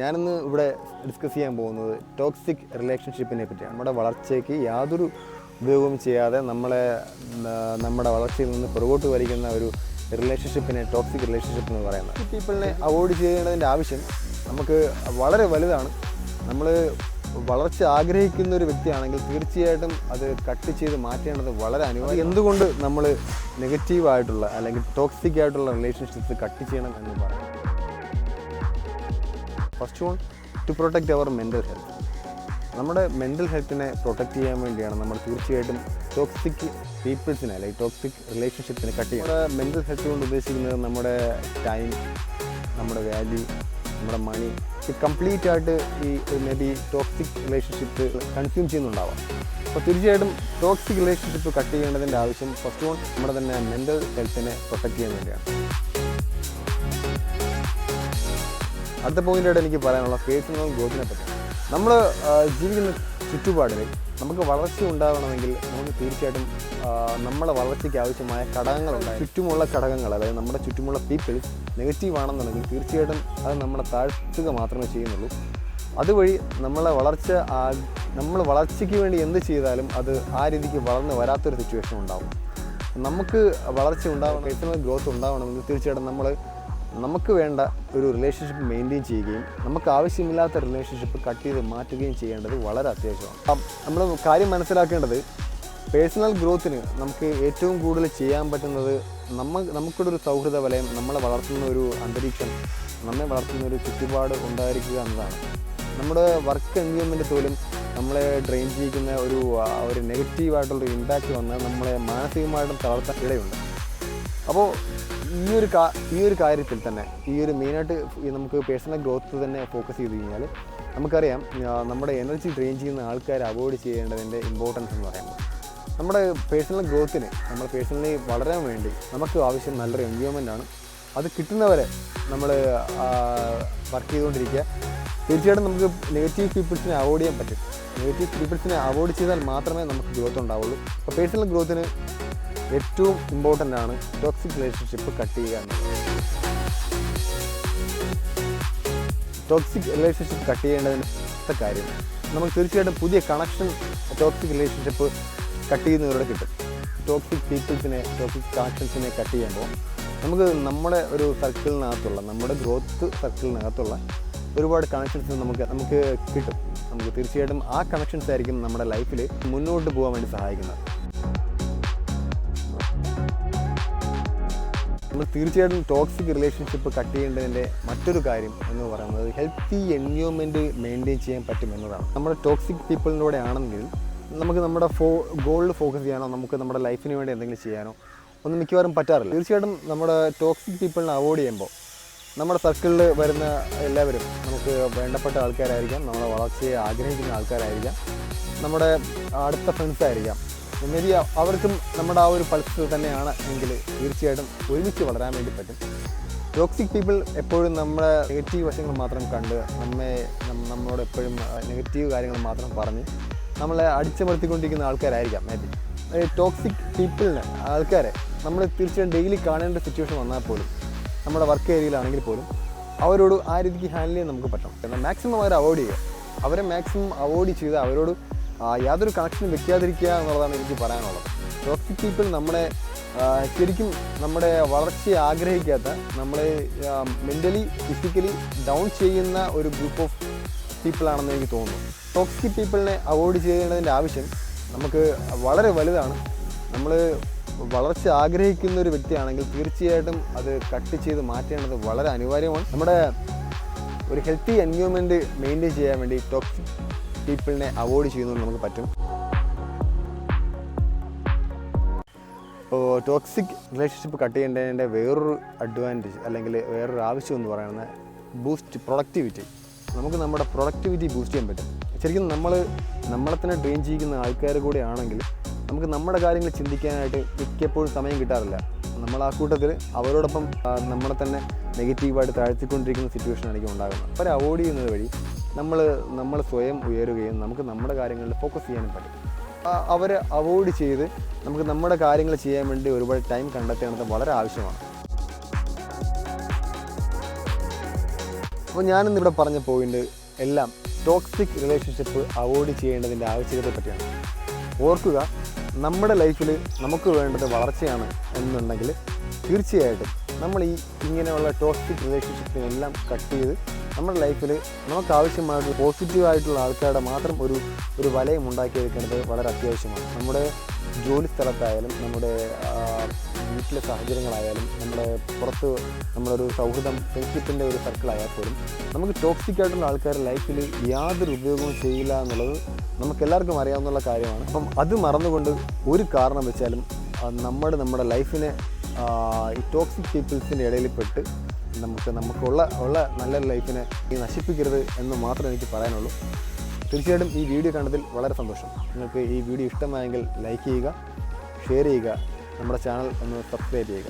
ഞാനിന്ന് ഇവിടെ ഡിസ്കസ് ചെയ്യാൻ പോകുന്നത് ടോക്സിക് റിലേഷൻഷിപ്പിനെ പറ്റിയാണ്. നമ്മുടെ വളർച്ചയ്ക്ക് യാതൊരു ഉപയോഗവും ചെയ്യാതെ നമ്മുടെ വളർച്ചയിൽ നിന്ന് പുറകോട്ട് വലിക്കുന്ന ഒരു റിലേഷൻഷിപ്പിനെ ടോക്സിക് റിലേഷൻഷിപ്പ് എന്ന് പറയുന്നത്. പീപ്പിളിനെ അവോയ്ഡ് ചെയ്യേണ്ടതിൻ്റെ ആവശ്യം നമുക്ക് വളരെ വലുതാണ്. നമ്മൾ വളർച്ച ആഗ്രഹിക്കുന്ന ഒരു വ്യക്തിയാണെങ്കിൽ തീർച്ചയായിട്ടും അത് കട്ട് ചെയ്ത് മാറ്റേണ്ടത് വളരെ അനിവാര്യം. എന്തുകൊണ്ട് നമ്മൾ നെഗറ്റീവായിട്ടുള്ള അല്ലെങ്കിൽ ടോക്സിക് ആയിട്ടുള്ള റിലേഷൻഷിപ്സ് കട്ട് ചെയ്യണം എന്ന് പറയാം. First one, to protect our mental health. നമ്മുടെ മെൻ്റൽ ഹെൽത്തിനെ പ്രൊട്ടക്റ്റ് ചെയ്യാൻ വേണ്ടിയാണ് നമ്മൾ തീർച്ചയായിട്ടും ടോക്സിക് പീപ്പിൾസിനെ അല്ലെങ്കിൽ ടോക്സിക് റിലേഷൻഷിപ്പിനെ കട്ട് ചെയ്യുന്നത്. നമ്മുടെ മെൻ്റൽ ഹെൽത്ത് കൊണ്ട് ഉദ്ദേശിക്കുന്നത് നമ്മുടെ ടൈം, നമ്മുടെ വാല്യൂ, നമ്മുടെ മണി, ഇത് കംപ്ലീറ്റ് ആയിട്ട് ഈ may be toxic relationship consume ചെയ്യുന്നുണ്ടാവാം. അപ്പോൾ തീർച്ചയായിട്ടും ടോക്സിക് റിലേഷൻഷിപ്പ് കട്ട് ചെയ്യേണ്ടതിൻ്റെ ആവശ്യം ഫസ്റ്റ് വൺ നമ്മുടെ തന്നെ മെൻ്റൽ ഹെൽത്തിനെ പ്രൊട്ടക്റ്റ് ചെയ്യാൻ വേണ്ടിയാണ്. അടുത്ത പോയിൻ്റായിട്ട് എനിക്ക് പറയാനുള്ള പേഴ്സണൽ ഗ്രോത്തിനെ പറ്റി. നമ്മൾ ജീവിക്കുന്ന ചുറ്റുപാടിൽ നമുക്ക് വളർച്ച ഉണ്ടാകണമെങ്കിൽ നമുക്ക് തീർച്ചയായിട്ടും നമ്മുടെ വളർച്ചയ്ക്ക് ആവശ്യമായ ഘടകങ്ങളുണ്ടായി. ചുറ്റുമുള്ള ഘടകങ്ങൾ, അതായത് നമ്മുടെ ചുറ്റുമുള്ള പീപ്പിൾസ് നെഗറ്റീവ് ആണെന്നുണ്ടെങ്കിൽ തീർച്ചയായിട്ടും അത് നമ്മളെ താഴ്ത്തുക മാത്രമേ ചെയ്യുന്നുള്ളൂ. അതുവഴി നമ്മൾ വളർച്ചയ്ക്ക് വേണ്ടി എന്ത് ചെയ്താലും അത് ആ രീതിക്ക് വളർന്ന് വരാത്തൊരു സിറ്റുവേഷൻ ഉണ്ടാവും. നമുക്ക് വളർച്ച ഉണ്ടാവണം, പേഴ്സണൽ ഗ്രോത്ത് ഉണ്ടാവണമെങ്കിൽ തീർച്ചയായിട്ടും നമുക്ക് വേണ്ട ഒരു റിലേഷൻഷിപ്പ് മെയിൻറ്റെയിൻ ചെയ്യുകയും നമുക്ക് ആവശ്യമില്ലാത്ത റിലേഷൻഷിപ്പ് കട്ട് ചെയ്ത് മാറ്റുകയും ചെയ്യേണ്ടത് വളരെ അത്യാവശ്യമാണ്. നമ്മൾ കാര്യം മനസ്സിലാക്കേണ്ടത്, പേഴ്സണൽ ഗ്രോത്തിന് നമുക്ക് ഏറ്റവും കൂടുതൽ ചെയ്യാൻ പറ്റുന്നത് നമുക്കൊരു സൗഹൃദ വലയം, നമ്മളെ വളർത്തുന്ന ഒരു അന്തരീക്ഷം, നമ്മെ വളർത്തുന്ന ഒരു ചുറ്റുപാട് ഉണ്ടായിരിക്കുക എന്നതാണ്. നമ്മുടെ വർക്ക് എൻവയോൺമെൻറ്റ് പോലും നമ്മളെ ഡ്രെയിൻ ചെയ്യിക്കുന്ന ഒരു നെഗറ്റീവായിട്ടുള്ളൊരു ഇമ്പാക്റ്റ് വന്നാൽ നമ്മളെ മാനസികമായിട്ടും തളർത്താൻ ഇടയുണ്ട്. അപ്പോൾ ഈ ഒരു കാര്യത്തിൽ തന്നെ മെയിനായിട്ട് നമുക്ക് പേഴ്സണൽ ഗ്രോത്ത് തന്നെ ഫോക്കസ് ചെയ്ത് കഴിഞ്ഞാൽ നമുക്കറിയാം നമ്മുടെ എനർജി ഡ്രെയിൻ ചെയ്യുന്ന ആൾക്കാരെ അവോയ്ഡ് ചെയ്യേണ്ടതിൻ്റെ ഇമ്പോർട്ടൻസ് എന്ന് പറയുമ്പോൾ നമ്മുടെ പേഴ്സണൽ ഗ്രോത്തിന് നമ്മൾ പേഴ്സണലി വളരാൻ വേണ്ടി നമുക്ക് ആവശ്യം നല്ലൊരു എൻവയോൺമെൻ്റ് ആണ്. അത് കിട്ടുന്നവരെ നമ്മൾ വർക്ക് ചെയ്തുകൊണ്ടിരിക്കുക. തീർച്ചയായിട്ടും നമുക്ക് നെഗറ്റീവ് പീപ്പിൾസിനെ അവോയ്ഡ് ചെയ്യാൻ പറ്റും. നെഗറ്റീവ് പീപ്പിൾസിനെ അവോയ്ഡ് ചെയ്താൽ മാത്രമേ നമുക്ക് ഗ്രോത്ത് ഉണ്ടാവുള്ളൂ. അപ്പോൾ പേഴ്സണൽ ഗ്രോത്തിന് ഏറ്റവും ഇമ്പോർട്ടൻ്റ് ആണ് ടോക്സിക് റിലേഷൻഷിപ്പ് കട്ട് ചെയ്യുക എന്നുള്ളത്. ടോക്സിക് റിലേഷൻഷിപ്പ് കട്ട് ചെയ്യേണ്ടതിൻ്റെ കാര്യം നമുക്ക് തീർച്ചയായിട്ടും പുതിയ കണക്ഷൻ ടോക്സിക് റിലേഷൻഷിപ്പ് കട്ട് ചെയ്യുന്നവരോട് കിട്ടും. ടോക്സിക് പീപ്പിൾസിനെ, ടോക്സിക് കണക്ഷൻസിനെ കട്ട് ചെയ്യുമ്പോൾ നമുക്ക് നമ്മുടെ ഒരു സർക്കിളിനകത്തുള്ള, നമ്മുടെ ഗ്രോത്ത് സർക്കിളിനകത്തുള്ള ഒരുപാട് കണക്ഷൻസ് നമുക്ക് കിട്ടും. നമുക്ക് തീർച്ചയായിട്ടും ആ കണക്ഷൻസ് ആയിരിക്കും നമ്മുടെ ലൈഫിൽ മുന്നോട്ട് പോകാൻ വേണ്ടി സഹായിക്കുന്നത്. നമ്മൾ തീർച്ചയായിട്ടും ടോക്സിക് റിലേഷൻഷിപ്പ് കട്ട് ചെയ്യേണ്ടതിൻ്റെ മറ്റൊരു കാര്യം എന്ന് പറയുന്നത് ഹെൽത്തി എൻവയോൺമെൻറ്റ് മെയിൻറ്റെയിൻ ചെയ്യാൻ പറ്റും എന്നതാണ്. നമ്മുടെ ടോക്സിക് പീപ്പിളിൻ്റെ കൂടെ ആണെങ്കിൽ നമുക്ക് നമ്മുടെ ഗോളിൽ ഫോക്കസ് ചെയ്യാനോ നമുക്ക് നമ്മുടെ ലൈഫിന് വേണ്ടി എന്തെങ്കിലും ചെയ്യാനോ ഒന്നും മിക്കവാറും പറ്റാറില്ല. തീർച്ചയായിട്ടും നമ്മുടെ ടോക്സിക് പീപ്പിളിനെ അവോയ്ഡ് ചെയ്യുമ്പോൾ നമ്മുടെ സർക്കിളിൽ വരുന്ന എല്ലാവരും നമുക്ക് വേണ്ടപ്പെട്ട ആൾക്കാരായിരിക്കാം, നമ്മുടെ വളർച്ചയെ ആഗ്രഹിക്കുന്ന ആൾക്കാരായിരിക്കാം, നമ്മുടെ അടുത്ത ഫ്രണ്ട്സ് ആയിരിക്കാം. മേ ബി അവർക്കും നമ്മുടെ ആ ഒരു പൾസ് തന്നെയാണ് എങ്കിൽ തീർച്ചയായിട്ടും ഒരുമിച്ച് വളരാൻ വേണ്ടി പറ്റും. ടോക്സിക് പീപ്പിൾ എപ്പോഴും നമ്മുടെ നെഗറ്റീവ് വശങ്ങൾ മാത്രം കണ്ട് നമ്മളോട് എപ്പോഴും നെഗറ്റീവ് കാര്യങ്ങൾ മാത്രം പറഞ്ഞ് നമ്മളെ അടിച്ചമർത്തിക്കൊണ്ടിരിക്കുന്ന ആൾക്കാരായിരിക്കാം. മേ ബി ടോക്സിക് ആൾക്കാരെ നമ്മൾ തീർച്ചയായും ഡെയിലി കാണേണ്ട സിറ്റുവേഷൻ വന്നാൽ പോലും നമ്മുടെ വർക്ക് ഏരിയയിലാണെങ്കിൽ പോലും അവരോട് ആ രീതിക്ക് ഹാൻഡിൽ ചെയ്യാൻ നമുക്ക് പറ്റണം. എന്നാൽ മാക്സിമം അവരെ അവോയ്ഡ് ചെയ്യുക. അവരെ മാക്സിമം അവോയ്ഡ് ചെയ്ത് അവരോട് യാതൊരു കണക്ഷനും വെക്കാതിരിക്കുക എന്നുള്ളതാണ് എനിക്ക് പറയാനുള്ളത്. ടോക്സിക് പീപ്പിൾ ശരിക്കും നമ്മുടെ വളർച്ചയെ ആഗ്രഹിക്കാത്ത, നമ്മളെ മെൻ്റലി ഫിസിക്കലി ഡൗൺ ചെയ്യുന്ന ഒരു ഗ്രൂപ്പ് ഓഫ് പീപ്പിളാണെന്ന് എനിക്ക് തോന്നുന്നു. ടോക്സിക് പീപ്പിളിനെ അവോയ്ഡ് ചെയ്യേണ്ടതിൻ്റെ ആവശ്യം നമുക്ക് വളരെ വലുതാണ്. നമ്മൾ വളർച്ച ആഗ്രഹിക്കുന്ന ഒരു വ്യക്തിയാണെങ്കിൽ തീർച്ചയായിട്ടും അത് കട്ട് ചെയ്ത് മാറ്റേണ്ടത് വളരെ അനിവാര്യമാണ്. നമ്മുടെ ഒരു ഹെൽത്തി എൻവയോൺമെൻറ്റ് മെയിൻറ്റെയിൻ ചെയ്യാൻ വേണ്ടി ടോക്സിക് പീപ്പിളിനെ അവോയ്ഡ് ചെയ്യുന്നത് നമുക്ക് പറ്റും. ഇപ്പോൾ ടോക്സിക് റിലേഷൻഷിപ്പ് കട്ട് ചെയ്യേണ്ടതിൻ്റെ വേറൊരു അഡ്വാൻറ്റേജ് അല്ലെങ്കിൽ വേറൊരു ആവശ്യം എന്ന് പറയുന്നത് പ്രൊഡക്ടിവിറ്റി. നമുക്ക് നമ്മുടെ പ്രൊഡക്ടിവിറ്റി ബൂസ്റ്റ് ചെയ്യാൻ പറ്റും. ശരിക്കും നമ്മളെ തന്നെ ട്രെയിൻ ചെയ്യുന്ന ആൾക്കാർ കൂടെ ആണെങ്കിൽ നമുക്ക് നമ്മുടെ കാര്യങ്ങൾ ചിന്തിക്കാനായിട്ട് മിക്കപ്പോഴും സമയം കിട്ടാറില്ല. നമ്മൾ ആ കൂട്ടത്തിൽ അവരോടൊപ്പം നമ്മളെ തന്നെ നെഗറ്റീവായിട്ട് താഴ്ത്തിക്കൊണ്ടിരിക്കുന്ന സിറ്റുവേഷൻ ആയിരിക്കും ഉണ്ടാകുന്നത്. അവരെ അവോയ്ഡ് ചെയ്യുന്നത് വഴി നമ്മൾ സ്വയം ഉയരുകയും നമുക്ക് നമ്മുടെ കാര്യങ്ങളിൽ ഫോക്കസ് ചെയ്യാനും പറ്റും. അവരെ അവോയ്ഡ് ചെയ്ത് നമുക്ക് നമ്മുടെ കാര്യങ്ങൾ ചെയ്യാൻ വേണ്ടി ഒരുപാട് ടൈം കണ്ടെത്തേണ്ടത് വളരെ ആവശ്യമാണ്. അപ്പോൾ ഞാനിന്നിവിടെ പറഞ്ഞ പോയിൻ്റ് എല്ലാം ടോക്സിക് റിലേഷൻഷിപ്പ് അവോയ്ഡ് ചെയ്യേണ്ടതിൻ്റെ ആവശ്യകതയെ പറ്റിയാണ്. ഓർക്കുക, നമ്മുടെ ലൈഫിൽ നമുക്ക് വേണ്ടത് വളർച്ചയാണ് എന്നുണ്ടെങ്കിൽ തീർച്ചയായിട്ടും നമ്മൾ ഇങ്ങനെയുള്ള ടോക്സിക് റിലേഷൻഷിപ്പിനെല്ലാം കട്ട് ചെയ്ത് നമ്മുടെ ലൈഫിൽ നമുക്ക് ആവശ്യമായിട്ടുള്ള പോസിറ്റീവായിട്ടുള്ള ആൾക്കാരുടെ മാത്രം ഒരു വലയം ഉണ്ടാക്കിയെടുക്കേണ്ടത് വളരെ അത്യാവശ്യമാണ്. നമ്മുടെ ജോലി സ്ഥലത്തായാലും, നമ്മുടെ വീട്ടിലെ സാഹചര്യങ്ങളായാലും, നമ്മുടെ പുറത്ത് നമ്മളൊരു സൗഹൃദം ഫ്രണ്ട്ഷിപ്പിൻ്റെ ഒരു സർക്കിളായാൽ പോലും നമുക്ക് ടോക്സിക് ആയിട്ടുള്ള ആൾക്കാർ ലൈഫിൽ യാതൊരു ഉപയോഗവും ചെയ്യില്ല എന്നുള്ളത് നമുക്കെല്ലാവർക്കും അറിയാവുന്ന കാര്യമാണ്. അപ്പം അത് മറന്നുകൊണ്ട് ഒരു കാരണം വെച്ചാലും നമ്മുടെ ലൈഫിനെ ഈ ടോക്സിക് പീപ്പിൾസിൻ്റെ ഇടയിൽപ്പെട്ട് നമുക്കുള്ള നല്ലൊരു ലൈഫിനെ നശിപ്പിക്കരുത് എന്ന് മാത്രമേ എനിക്ക് പറയാനുള്ളൂ. തീർച്ചയായിട്ടും ഈ വീഡിയോ കണ്ടതിൽ വളരെ സന്തോഷം. നിങ്ങൾക്ക് ഈ വീഡിയോ ഇഷ്ടമായെങ്കിൽ ലൈക്ക് ചെയ്യുക, ഷെയർ ചെയ്യുക, നമ്മുടെ ചാനൽ ഒന്ന് സബ്സ്ക്രൈബ് ചെയ്യുക.